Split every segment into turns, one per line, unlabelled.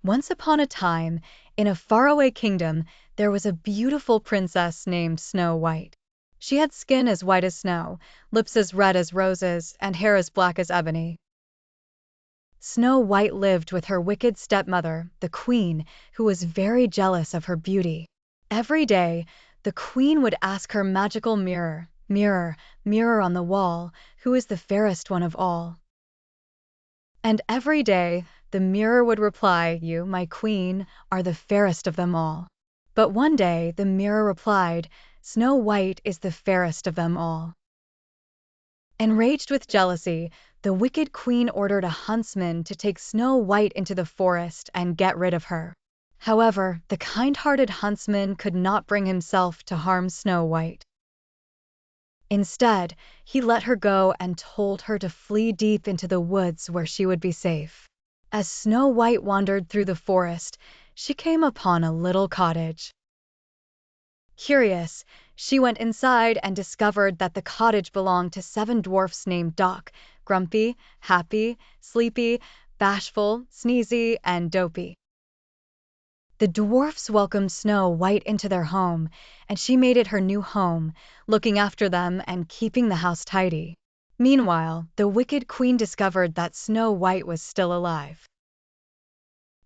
Once upon a time, in a faraway kingdom, there was a beautiful princess named Snow White. She had skin as white as snow, lips as red as roses, and hair as black as ebony. Snow White lived with her wicked stepmother, the queen, who was very jealous of her beauty. Every day, the queen would ask her magical mirror, "Mirror, mirror on the wall, who is the fairest one of all?" And every day, the mirror would reply, "You, my queen, are the fairest of them all." But one day, the mirror replied, "Snow White is the fairest of them all." Enraged with jealousy, the wicked queen ordered a huntsman to take Snow White into the forest and get rid of her. However, the kind-hearted huntsman could not bring himself to harm Snow White. Instead, he let her go and told her to flee deep into the woods where she would be safe. As Snow White wandered through the forest, she came upon a little cottage. Curious, she went inside and discovered that the cottage belonged to 7 dwarfs named Doc, Grumpy, Happy, Sleepy, Bashful, Sneezy, and Dopey. The dwarfs welcomed Snow White into their home, and she made it her new home, looking after them and keeping the house tidy. Meanwhile, the wicked queen discovered that Snow White was still alive.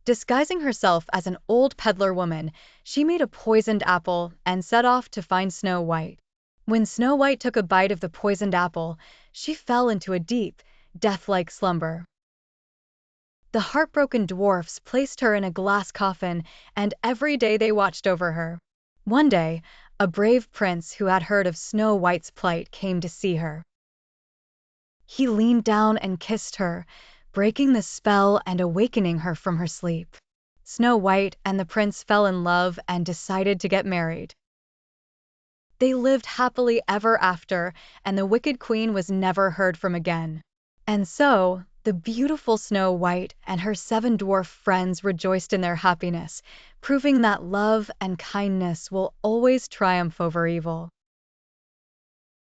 Disguising herself as an old peddler woman, she made a poisoned apple and set off to find Snow White. When Snow White took a bite of the poisoned apple, she fell into a deep, death-like slumber. The heartbroken dwarfs placed her in a glass coffin, and every day they watched over her. One day, a brave prince who had heard of Snow White's plight came to see her. He leaned down and kissed her, breaking the spell and awakening her from her sleep. Snow White and the prince fell in love and decided to get married. They lived happily ever after, and the wicked queen was never heard from again. And so, the beautiful Snow White and her 7 dwarf friends rejoiced in their happiness, proving that love and kindness will always triumph over evil.